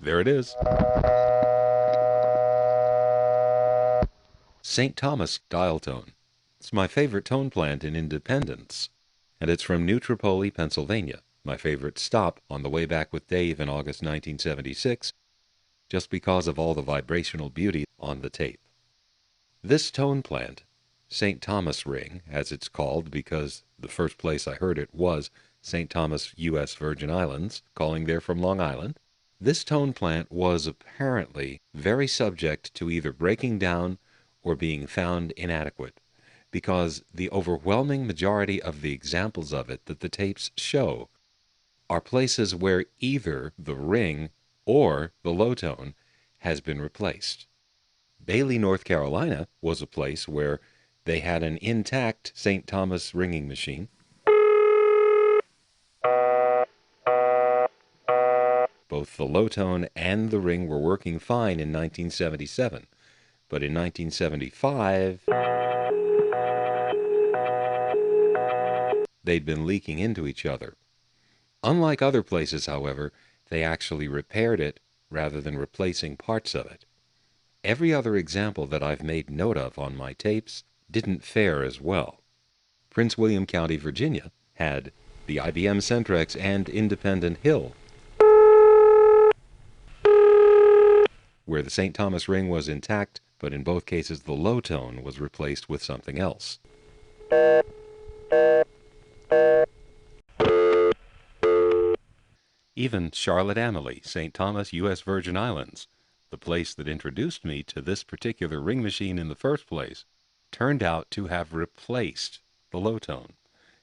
There it is. St. Thomas dial tone. It's my favorite tone plant in Independence, and it's from New Tripoli, Pennsylvania, my favorite stop on the way back with Dave in August 1976, just because of all the vibrational beauty on the tape. This tone plant, St. Thomas ring, as it's called because the first place I heard it was St. Thomas, U.S. Virgin Islands, calling there from Long Island. This tone plant was apparently very subject to either breaking down or being found inadequate, because the overwhelming majority of the examples of it that the tapes show are places where either the ring or the low tone has been replaced. Bailey, North Carolina was a place where they had an intact St. Thomas ringing machine. Both the low tone and the ring were working fine in 1977, but in 1975, they'd been leaking into each other. Unlike other places, however, they actually repaired it rather than replacing parts of it. Every other example that I've made note of on my tapes didn't fare as well. Prince William County, Virginia had the IBM Centrex and Independent Hill, where the St. Thomas ring was intact, but in both cases the low tone was replaced with something else. Even Charlotte Amalie, St. Thomas, U.S. Virgin Islands, the place that introduced me to this particular ring machine in the first place, turned out to have replaced the low tone.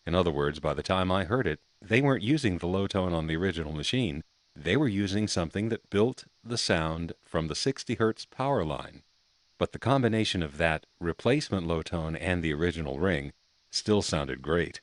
In other words, by the time I heard it, they weren't using the low tone on the original machine. They were using something that built the sound from the 60 hertz power line. But the combination of that replacement low tone and the original ring still sounded great.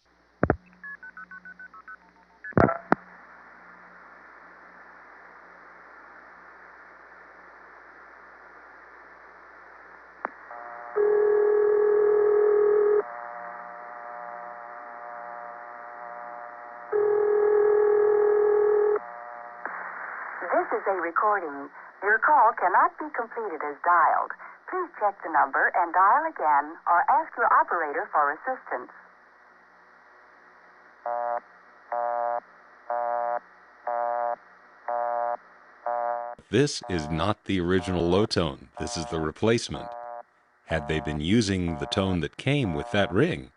This is a recording. Your call cannot be completed as dialed. Please check the number and dial again or ask your operator for assistance. This is not the original low tone. This is the replacement. Had they been using the tone that came with that ring,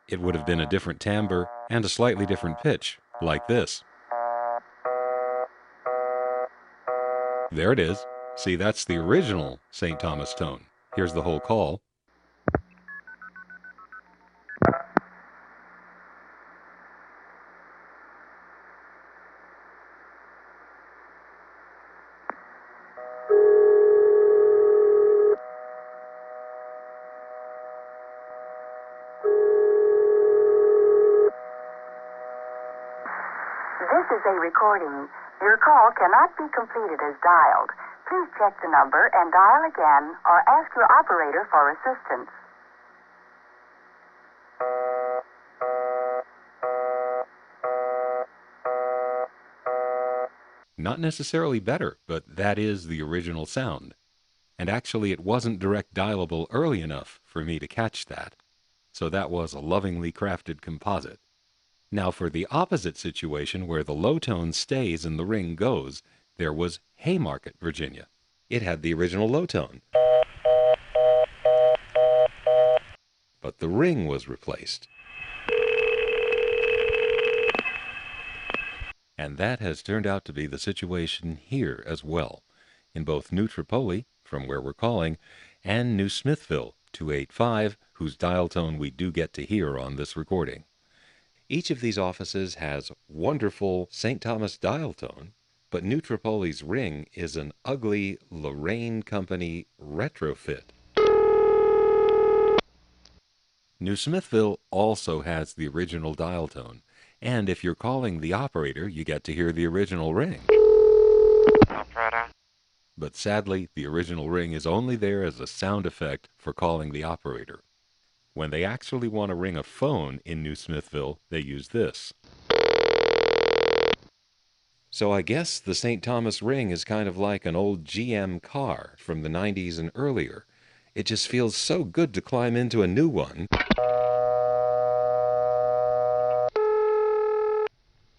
it would have been a different timbre and a slightly different pitch, like this. There it is. See, that's the original St. Thomas tone. Here's the whole call. This is a recording. Your call cannot be completed as dialed. Please check the number and dial again or ask your operator for assistance. Not necessarily better, but that is the original sound. And actually it wasn't direct dialable early enough for me to catch that. So that was a lovingly crafted composite. Now for the opposite situation where the low tone stays and the ring goes, there was Haymarket, Virginia. It had the original low tone, but the ring was replaced. And that has turned out to be the situation here as well, in both New Tripoli, from where we're calling, and New Smithville, 285, whose dial tone we do get to hear on this recording. Each of these offices has wonderful St. Thomas dial tone, but New Tripoli's ring is an ugly Lorraine Company retrofit. New Smithville also has the original dial tone, and if you're calling the operator, you get to hear the original ring. But sadly, the original ring is only there as a sound effect for calling the operator. When they actually want to ring a phone in New Smithville, they use this. So I guess the St. Thomas ring is kind of like an old GM car from the 90s and earlier. It just feels so good to climb into a new one.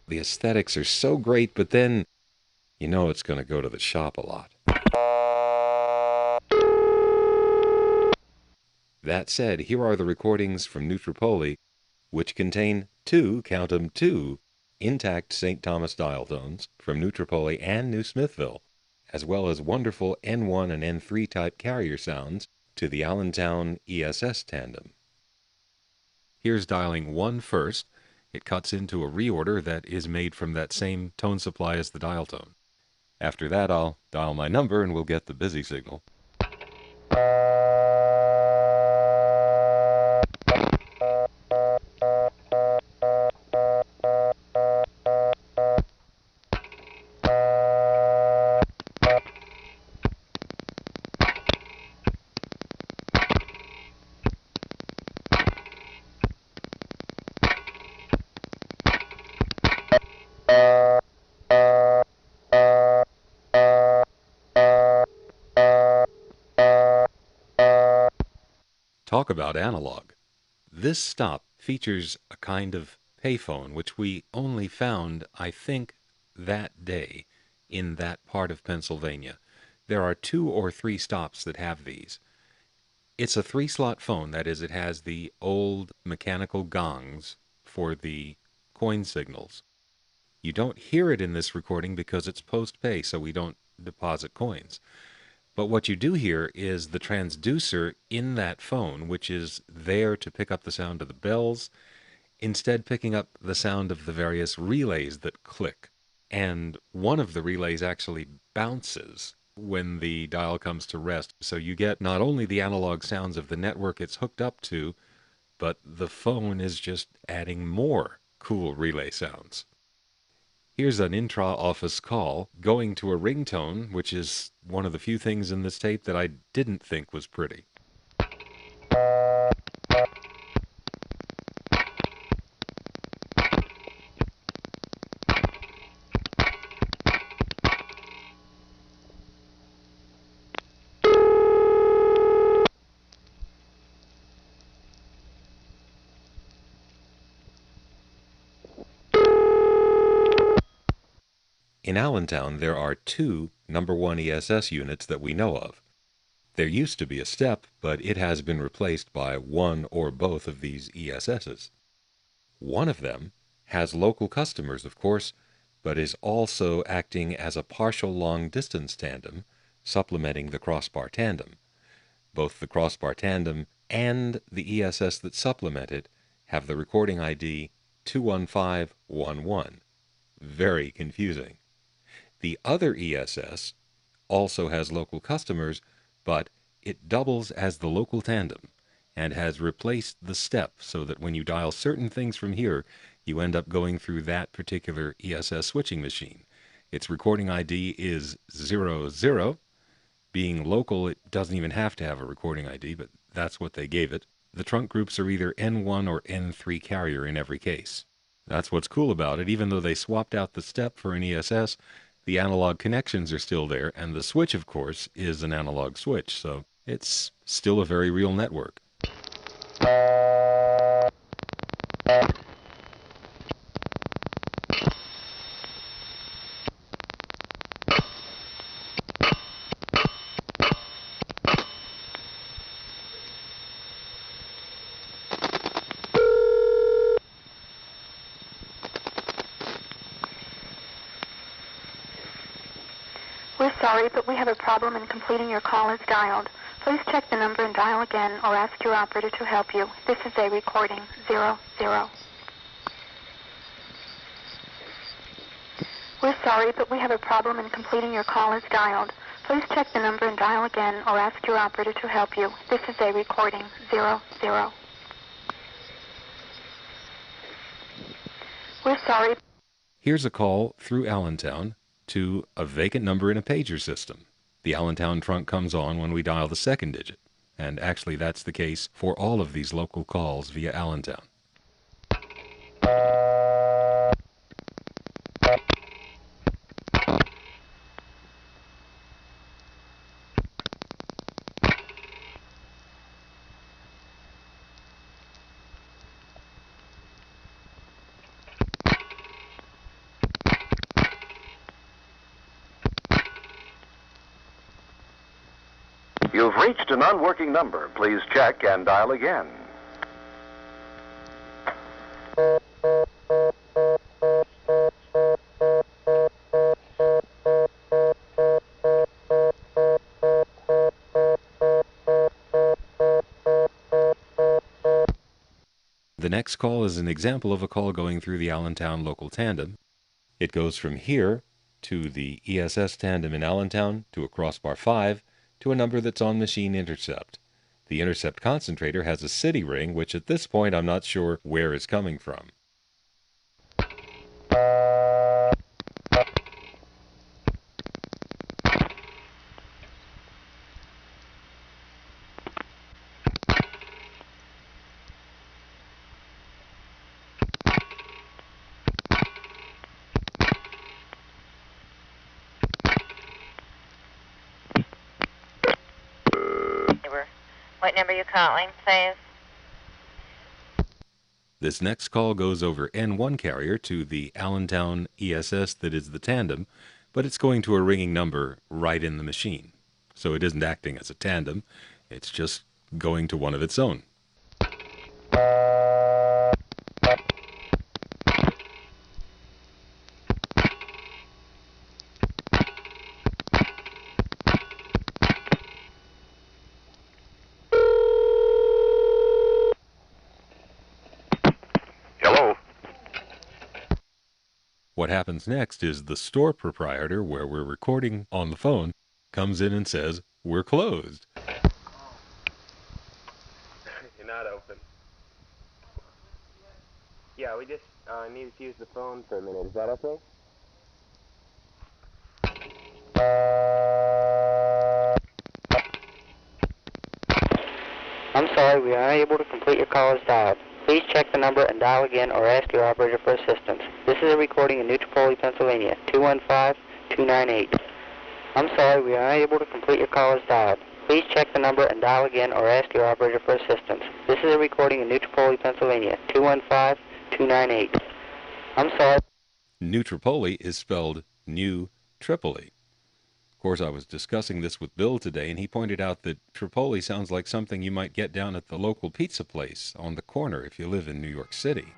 The aesthetics are so great, but then you know it's going to go to the shop a lot. That said, here are the recordings from New Tripoli, which contain two, count 'em, two, intact St. Thomas dial tones from New Tripoli and New Smithville, as well as wonderful N1 and N3 type carrier sounds to the Allentown ESS tandem. Here's dialing 1 first. It cuts into a reorder that is made from that same tone supply as the dial tone. After that, I'll dial my number and we'll get the busy signal. Talk about analog. This stop features a kind of payphone, which we only found, I think, that day in that part of Pennsylvania. There are 2 or 3 stops that have these. It's a 3-slot phone, that is, it has the old mechanical gongs for the coin signals. You don't hear it in this recording because it's post-pay, so we don't deposit coins. But what you do hear is the transducer in that phone, which is there to pick up the sound of the bells, instead picking up the sound of the various relays that click. And one of the relays actually bounces when the dial comes to rest. So you get not only the analog sounds of the network it's hooked up to, but the phone is just adding more cool relay sounds. Here's an intra-office call going to a ringtone, which is one of the few things in this tape that I didn't think was pretty. In Allentown, there are 2 number 1 ESS units that we know of. There used to be a step, but it has been replaced by one or both of these ESSs. One of them has local customers, of course, but is also acting as a partial long-distance tandem, supplementing the crossbar tandem. Both the crossbar tandem and the ESS that supplement it have the recording ID 21511. Very confusing. The other ESS also has local customers, but it doubles as the local tandem and has replaced the step so that when you dial certain things from here, you end up going through that particular ESS switching machine. Its recording ID is 00. Being local, it doesn't even have to have a recording ID, but that's what they gave it. The trunk groups are either N1 or N3 carrier in every case. That's what's cool about it. Even though they swapped out the step for an ESS, the analog connections are still there, and the switch, of course, is an analog switch, so it's still a very real network. We're sorry, but we have a problem in completing your call as dialed. Please check the number and dial again or ask your operator to help you. This is a recording 00. We're sorry, but we have a problem in completing your call as dialed. Please check the number and dial again or ask your operator to help you. This is a recording 00. We're sorry. Here's a call through Allentown to a vacant number in a pager system. The Allentown trunk comes on when we dial the second digit, and actually that's the case for all of these local calls via Allentown. You've reached an unworking number. Please check and dial again. The next call is an example of a call going through the Allentown local tandem. It goes from here to the ESS tandem in Allentown, to a crossbar 5, to a number that's on machine intercept. The intercept concentrator has a city ring, which at this point I'm not sure where is coming from. What number are you calling, please? This next call goes over N1 carrier to the Allentown ESS that is the tandem, but it's going to a ringing number right in the machine. So it isn't acting as a tandem, it's just going to one of its own. What happens next is the store proprietor, where we're recording on the phone, comes in and says, "We're closed." You're not open. Yeah, we just needed to use the phone for a minute. Is that okay? I'm sorry, we are unable to complete your call as dialed. Please check the number and dial again or ask your operator for assistance. This is a recording in New Tripoli, Pennsylvania, 215-298. I'm sorry, we are unable to complete your call as dialed. Please check the number and dial again or ask your operator for assistance. This is a recording in New Tripoli, Pennsylvania, 215-298. I'm sorry. New Tripoli is spelled New Tripoli. Of course, I was discussing this with Bill today, and he pointed out that Tripoli sounds like something you might get down at the local pizza place on the corner if you live in New York City.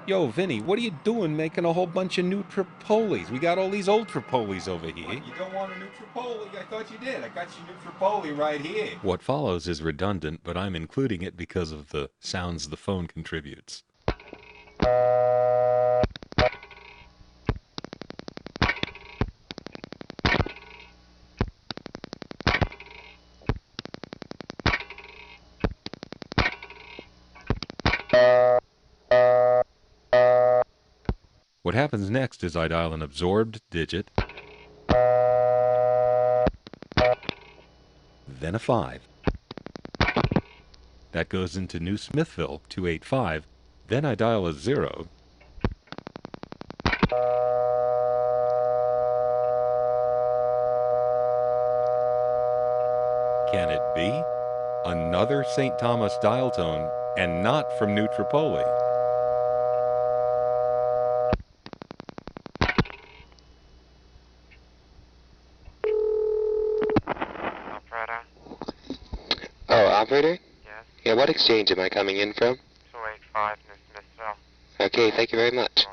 Yo, Vinny, what are you doing making a whole bunch of new Tripolis? We got all these old Tripolis over here. What, you don't want a new Tripoli? I thought you did. I got you new Tripoli right here. What follows is redundant, but I'm including it because of the sounds the phone contributes. What happens next is I dial an absorbed digit, then a 5. That goes into New Smithville, 285. Then I dial a 0. Can it be? Another St. Thomas dial tone, and not from New Tripoli. Operator? Yes? Yeah, what exchange am I coming in from? 285 New Smithville. Okay, thank you very much.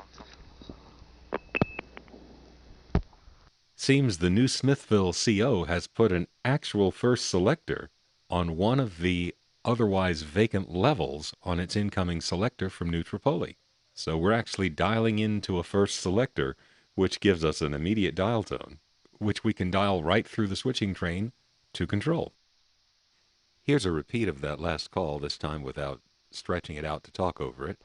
Seems the New Smithville CO has put an actual first selector on one of the otherwise vacant levels on its incoming selector from New Tripoli. So we're actually dialing into a first selector, which gives us an immediate dial tone, which we can dial right through the switching train to control. Here's a repeat of that last call, this time without stretching it out to talk over it.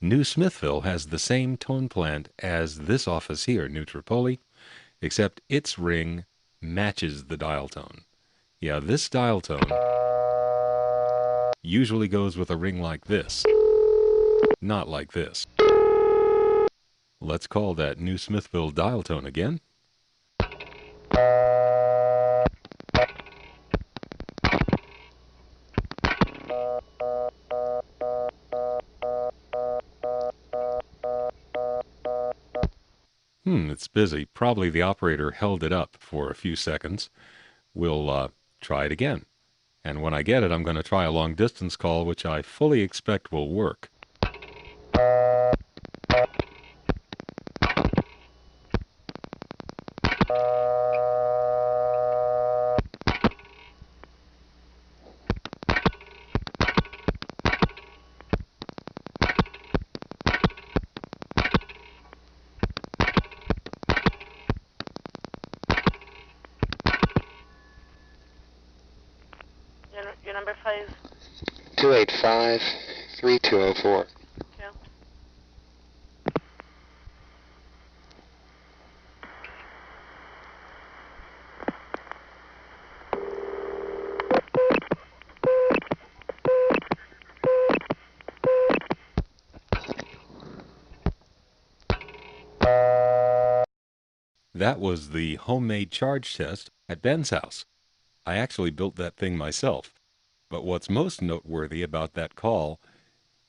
New Smithville has the same tone plant as this office here, New Tripoli, except its ring matches the dial tone. Yeah, this dial tone usually goes with a ring like this, not like this. Let's call that New Smithville dial tone again. It's busy. Probably the operator held it up for a few seconds. We'll try it again. And when I get it, I'm going to try a long distance call, which I fully expect will work. Your number, please. 285-3204. Yeah. That was the homemade charge test at Ben's house. I actually built that thing myself. But what's most noteworthy about that call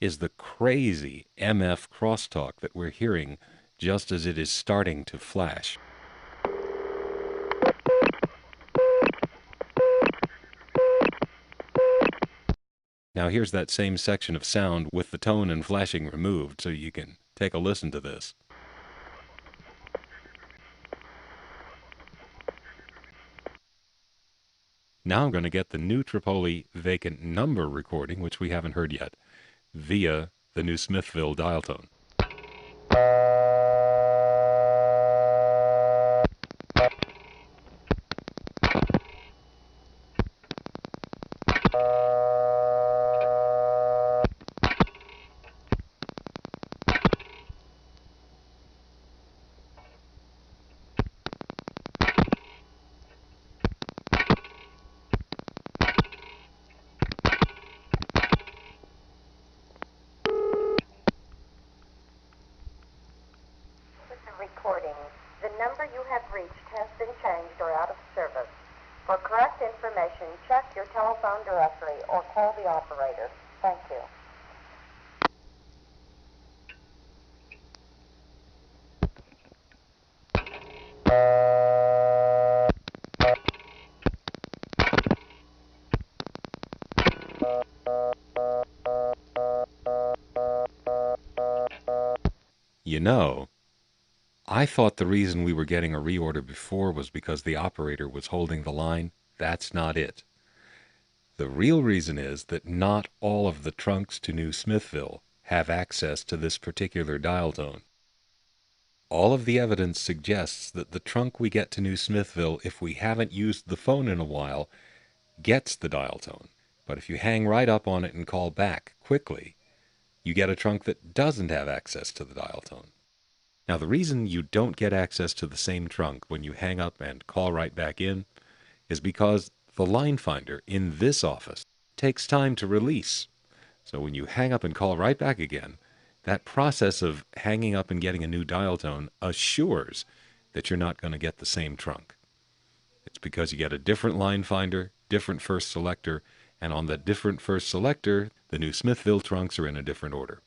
is the crazy MF crosstalk that we're hearing just as it is starting to flash. Now here's that same section of sound with the tone and flashing removed, so you can take a listen to this. Now I'm going to get the new Tripoli vacant number recording, which we haven't heard yet, via the new Smithville dial tone. Recording. The number you have reached has been changed or out of service. For correct information, check your telephone directory or call the operator. Thank you. You know, I thought the reason we were getting a reorder before was because the operator was holding the line. That's not it. The real reason is that not all of the trunks to New Smithville have access to this particular dial tone. All of the evidence suggests that the trunk we get to New Smithville, if we haven't used the phone in a while, gets the dial tone. But if you hang right up on it and call back quickly, you get a trunk that doesn't have access to the dial tone. Now, the reason you don't get access to the same trunk when you hang up and call right back in is because the line finder in this office takes time to release. So when you hang up and call right back again, that process of hanging up and getting a new dial tone assures that you're not going to get the same trunk. It's because you get a different line finder, different first selector, and on the different first selector, the New Smithville trunks are in a different order.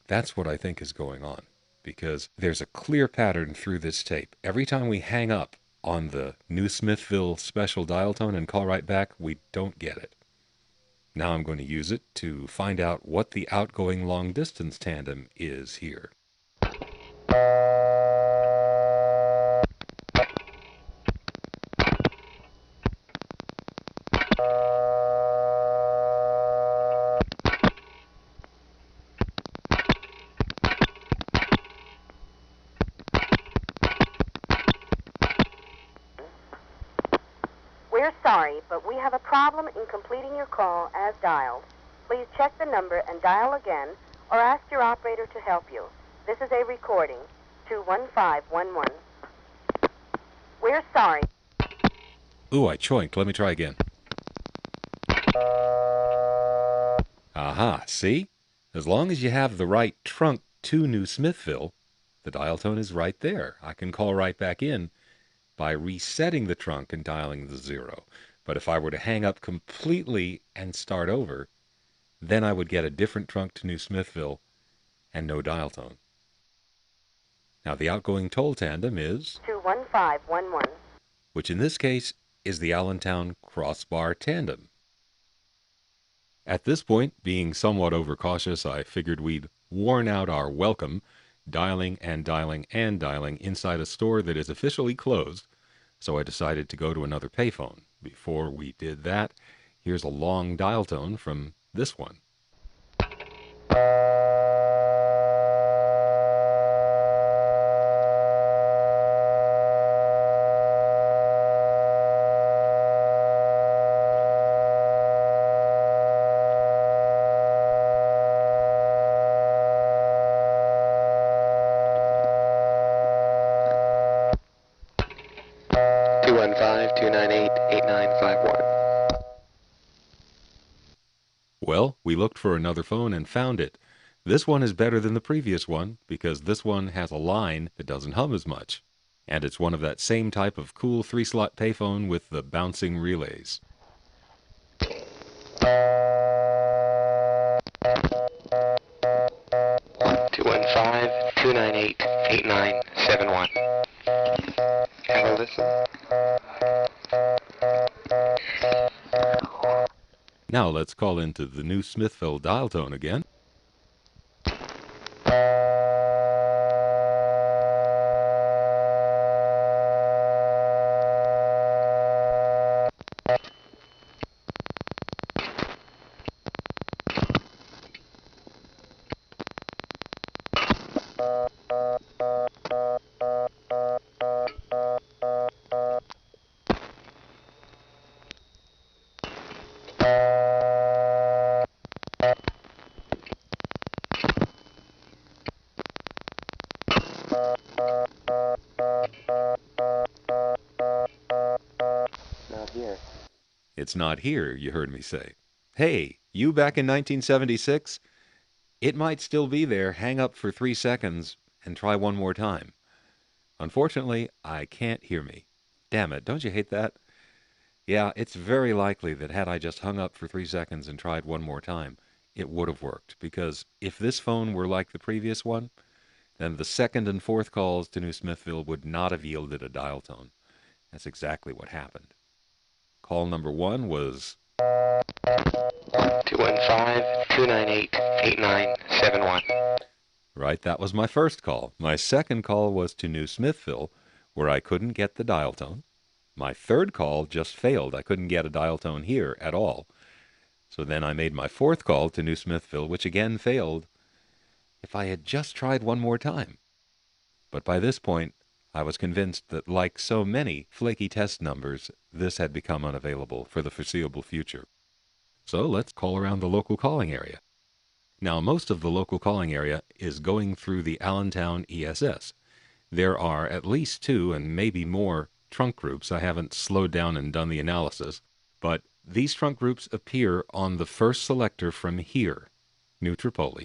That's what I think is going on, because there's a clear pattern through this tape. Every time we hang up on the New Smithville special dial tone and call right back, we don't get it. Now I'm going to use it to find out what the outgoing long-distance tandem is here. We're sorry, but we have a problem in completing your call as dialed. Please check the number and dial again, or ask your operator to help you. This is a recording. 21511. We're sorry. Ooh, I choinked. Let me try again. Aha, see? As long as you have the right trunk to New Smithville, the dial tone is right there. I can call right back in, by resetting the trunk and dialing the 0. But if I were to hang up completely and start over, then I would get a different trunk to New Smithville and no dial tone. Now the outgoing toll tandem is 21511, which in this case is the Allentown crossbar tandem. At this point, being somewhat overcautious, I figured we'd worn out our welcome dialing and dialing and dialing inside a store that is officially closed, so I decided to go to another payphone. Before we did that, here's a long dial tone from this one. Well, we looked for another phone and found it. This one is better than the previous one because this one has a line that doesn't hum as much. And it's one of that same type of cool 3-slot payphone with the bouncing relays. 215-298-8971. Have a listen. Now let's call into the New Smithville dial tone again. It's not here, you heard me say. Hey, you back in 1976? It might still be there. Hang up for 3 seconds and try one more time. Unfortunately, I can't hear me. Damn it, don't you hate that? Yeah, it's very likely that had I just hung up for 3 seconds and tried one more time, it would have worked. Because if this phone were like the previous one, then the second and fourth calls to New Smithville would not have yielded a dial tone. That's exactly what happened. Call number 1 was 215-298-8971. Right, that was my first call. My second call was to New Smithville, where I couldn't get the dial tone. My third call just failed. I couldn't get a dial tone here at all. So then I made my fourth call to New Smithville, which again failed. If I had just tried one more time. But by this point, I was convinced that, like so many flaky test numbers, this had become unavailable for the foreseeable future. So let's call around the local calling area. Now, most of the local calling area is going through the Allentown ESS. There are at least 2 and maybe more trunk groups. I haven't slowed down and done the analysis, but these trunk groups appear on the first selector from here, New Tripoli.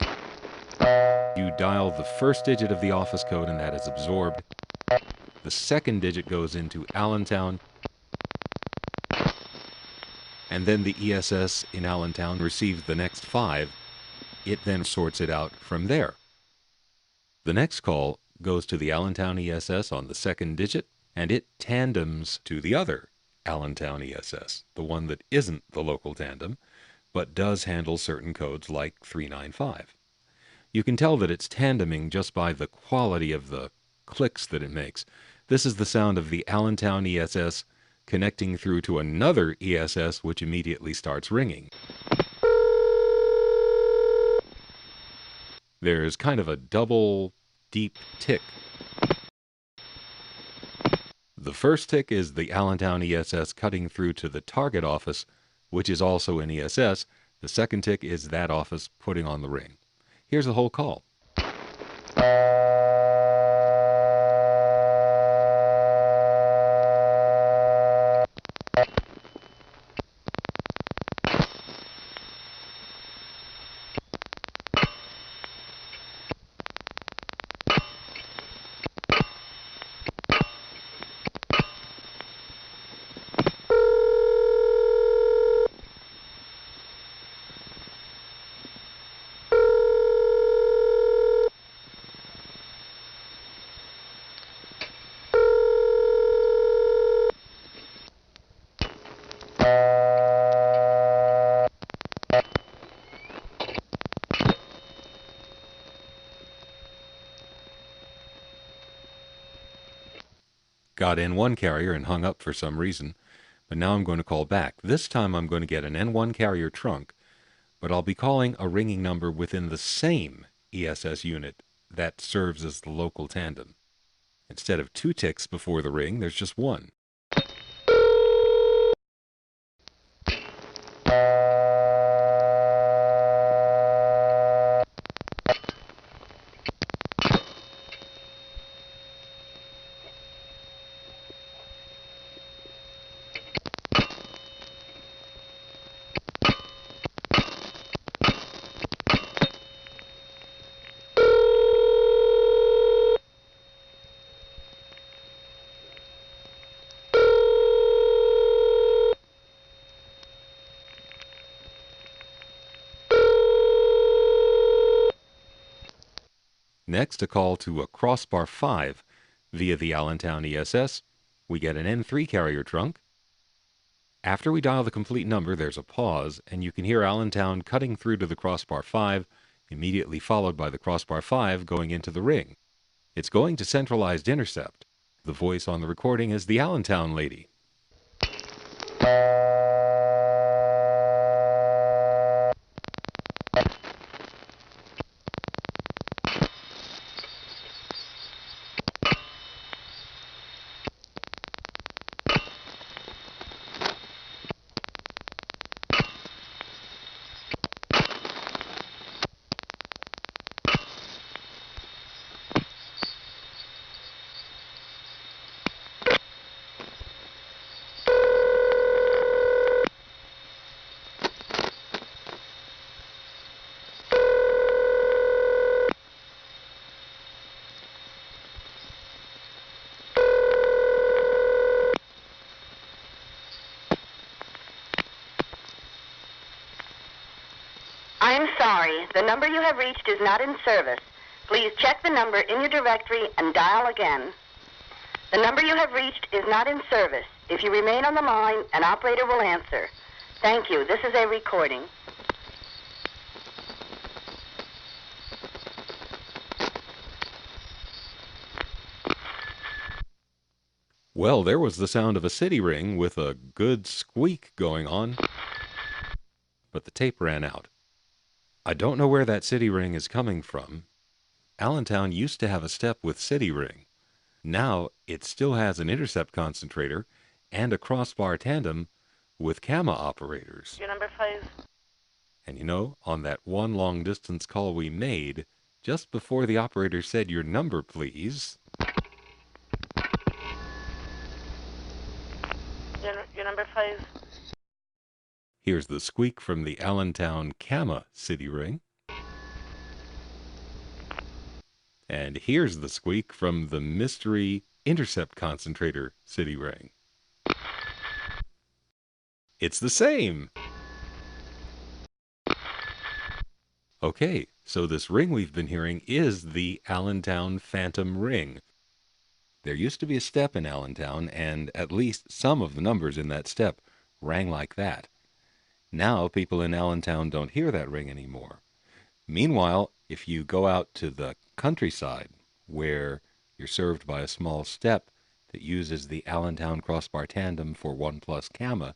You dial the first digit of the office code and that is absorbed. The second digit goes into Allentown, and then the ESS in Allentown receives the next 5. It then sorts it out from there. The next call goes to the Allentown ESS on the second digit, and it tandems to the other Allentown ESS, the one that isn't the local tandem, but does handle certain codes like 395. You can tell that it's tandeming just by the quality of the clicks that it makes. This is the sound of the Allentown ESS connecting through to another ESS, which immediately starts ringing. There's kind of a double, deep tick. The first tick is the Allentown ESS cutting through to the target office, which is also an ESS. The second tick is that office putting on the ring. Here's the whole call. got N1 carrier and hung up for some reason, but now I'm going to call back. This time I'm going to get an N1 carrier trunk, but I'll be calling a ringing number within the same ESS unit that serves as the local tandem. Instead of 2 ticks before the ring, there's just 1. Next, a call to a crossbar 5 via the Allentown ESS. We get an N3 carrier trunk. After we dial the complete number, there's a pause, and you can hear Allentown cutting through to the crossbar 5, immediately followed by the crossbar 5 going into the ring. It's going to centralized intercept. The voice on the recording is the Allentown lady. I'm sorry, the number you have reached is not in service. Please check the number in your directory and dial again. The number you have reached is not in service. If you remain on the line, an operator will answer. Thank you. This is a recording. Well, there was the sound of a city ring with a good squeak going on, but the tape ran out. I don't know where that city ring is coming from. Allentown used to have a step with city ring. Now it still has an intercept concentrator and a crossbar tandem with camera operators. Your number 5. And you know, on that one long distance call we made, just before the operator said your number please, Your number 5. here's the squeak from the Allentown camera city ring. And here's the squeak from the mystery intercept concentrator city ring. It's the same! Okay, so this ring we've been hearing is the Allentown Phantom Ring. There used to be a step in Allentown, and at least some of the numbers in that step rang like that. Now people in Allentown don't hear that ring anymore. Meanwhile, if you go out to the countryside, where you're served by a small step that uses the Allentown crossbar tandem for 1+ camera,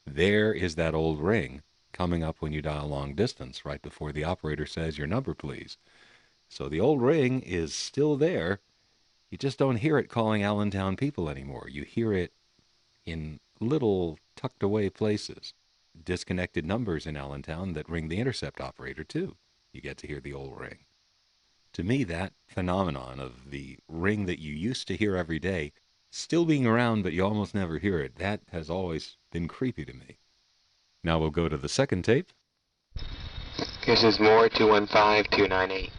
there is that old ring coming up when you dial long distance, right before the operator says your number please. So the old ring is still there. You just don't hear it calling Allentown people anymore. You hear it in little tucked away places. Disconnected numbers in Allentown that ring the intercept operator too. You get to hear the old ring. To me, that phenomenon of the ring that you used to hear every day still being around but you almost never hear it, that has always been creepy to me. Now we'll go to the second tape. This is Moore 215298.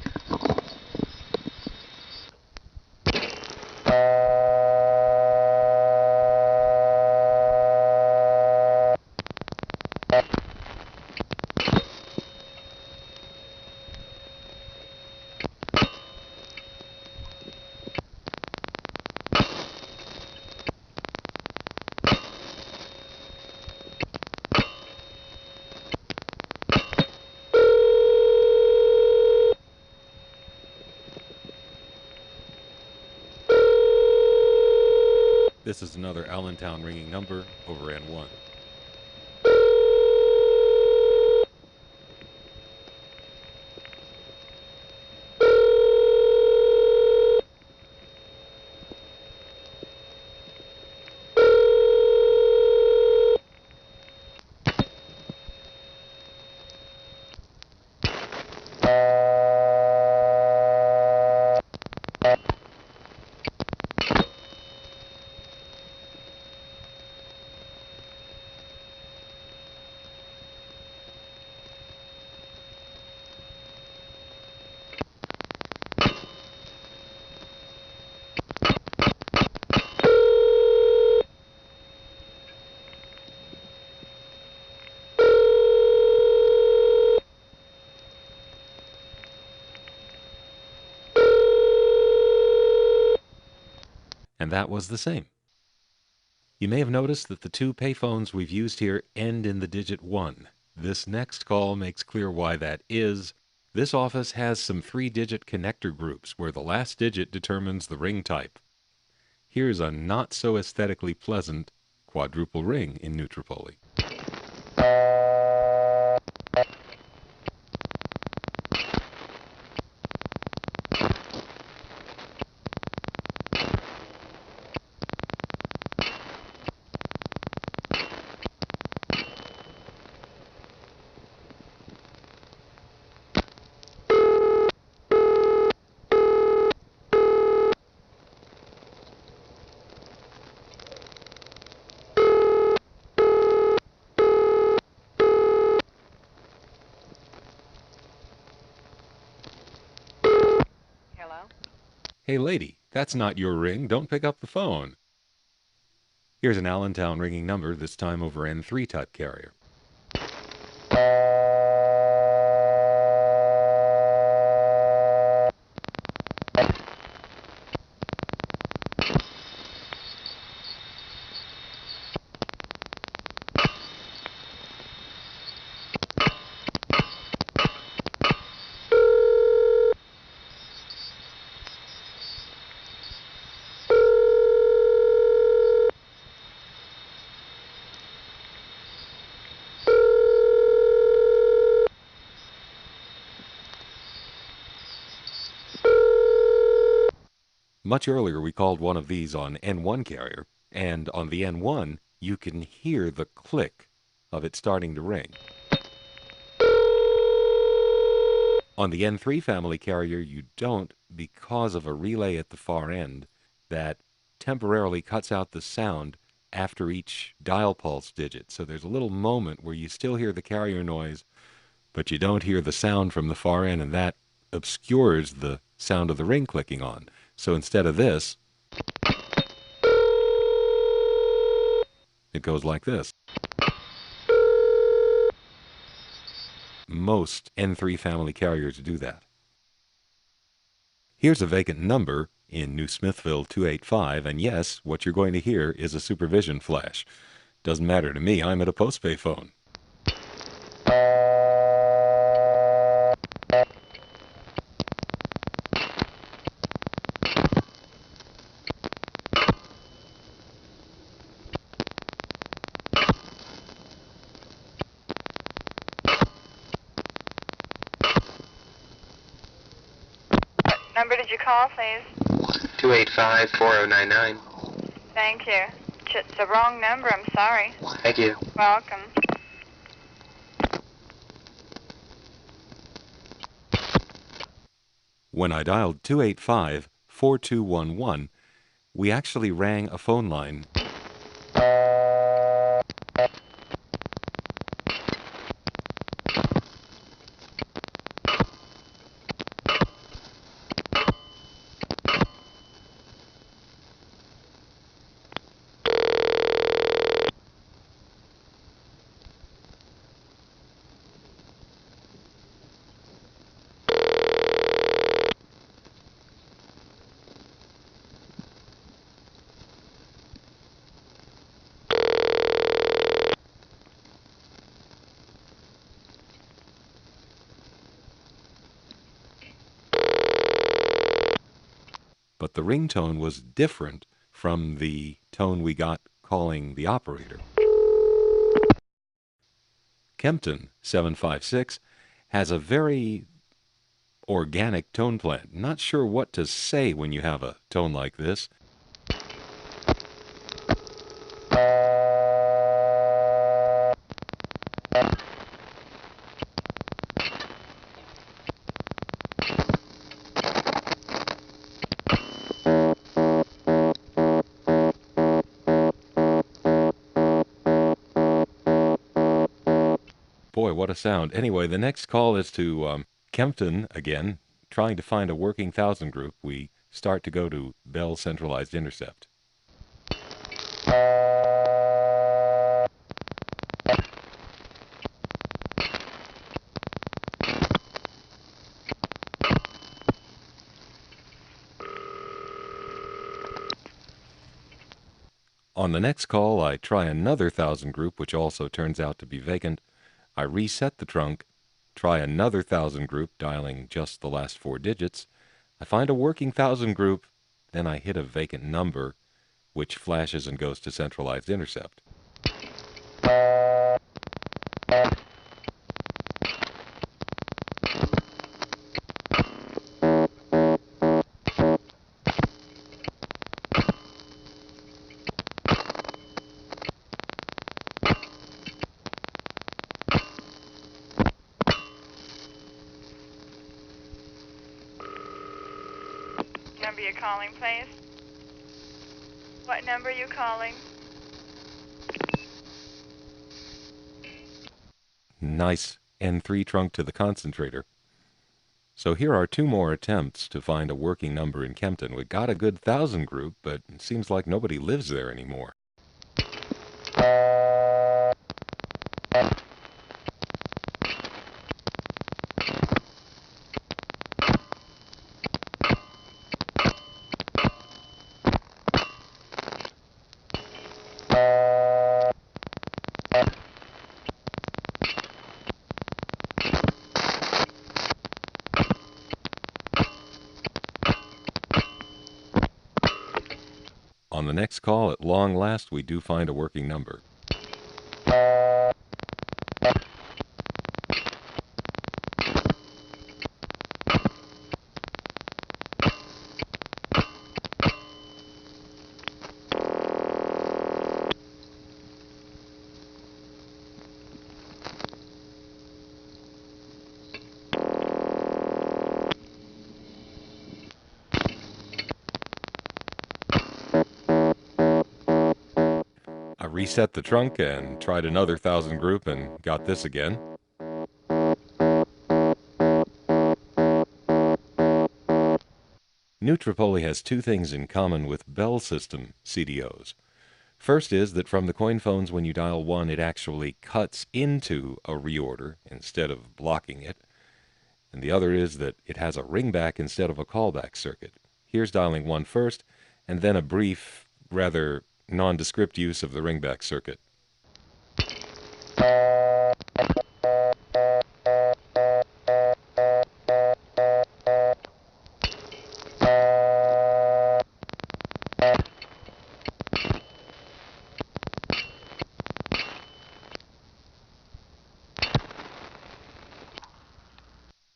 This is another Allentown ringing number over N1. And that was the same. You may have noticed that the two payphones we've used here end in the digit 1. This next call makes clear why that is. This office has some 3-digit connector groups where the last digit determines the ring type. Here's a not so aesthetically pleasant quadruple ring in New Tripoli. Hey lady, that's not your ring. Don't pick up the phone. Here's an Allentown ringing number, this time over N3 type carrier. Much earlier we called one of these on N1 carrier, and on the N1 you can hear the click of it starting to ring. On the N3 family carrier you don't, because of a relay at the far end that temporarily cuts out the sound after each dial pulse digit. So there's a little moment where you still hear the carrier noise, but you don't hear the sound from the far end, and that obscures the sound of the ring clicking on. So instead of this, it goes like this. Most N3 family carriers do that. Here's a vacant number in New Smithville 285, and yes, what you're going to hear is a supervision flash. Doesn't matter to me, I'm at a post-pay phone. Number did you call, please? 285-4099. Thank you. It's the wrong number, I'm sorry. Thank you. Welcome. When I dialed 285-4211, we actually rang a phone line. But the ringtone was different from the tone we got calling the operator. Kempton 756 has a very organic tone plant. Not sure what to say when you have a tone like this. Boy, what a sound. Anyway, the next call is to Kempton again, trying to find a working 1000 group. We start to go to Bell Centralized Intercept. On the next call, I try another 1000 group, which also turns out to be vacant. I reset the trunk, try another 1000 group, dialing just the last 4 digits. I find a working 1000 group, then I hit a vacant number, which flashes and goes to centralized intercept. Number you're calling, please. What number are you calling? Nice N3 trunk to the concentrator. So here are 2 more attempts to find a working number in Kempton. We got a good 1000 group, but it seems like nobody lives there anymore. On the next call, at long last, we do find a working number. Reset the trunk and tried another 1000 group and got this again. New Tripoli has 2 things in common with Bell system CDOs. First is that from the coin phones, when you dial 1, it actually cuts into a reorder instead of blocking it. And the other is that it has a ringback instead of a callback circuit. Here's dialing 1 first, and then a brief, rather nondescript use of the ringback circuit.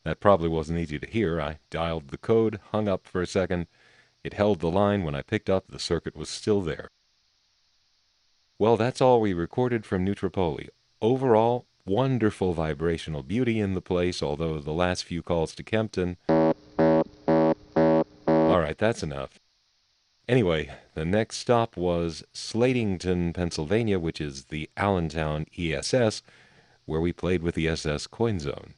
That probably wasn't easy to hear. I dialed the code, hung up for a second. It held the line. When I picked up, the circuit was still there. Well, that's all we recorded from New Tripoli. Overall, wonderful vibrational beauty in the place, although the last few calls to Kempton... Alright, that's enough. Anyway, the next stop was Slatington, Pennsylvania, which is the Allentown ESS, where we played with the SS coin zone.